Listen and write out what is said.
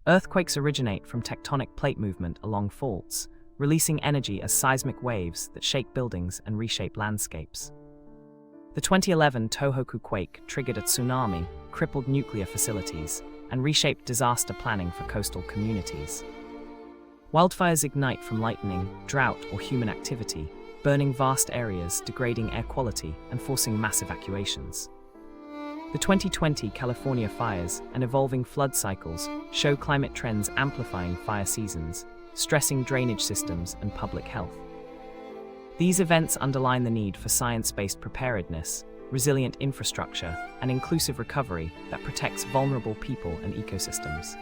Earthquakes originate from tectonic plate movement along faults, releasing energy as seismic waves that shake buildings and reshape landscapes. The 2011 Tohoku quake triggered a tsunami, crippled nuclear facilities, and reshaped disaster planning for coastal communities. Wildfires ignite from lightning, drought, or human activity, burning vast areas, degrading air quality, and forcing mass evacuations. The 2020 California fires and evolving flood cycles show climate trends amplifying fire seasons, stressing drainage systems and public health. These events underline the need for science-based preparedness, resilient infrastructure, and inclusive recovery that protects vulnerable people and ecosystems.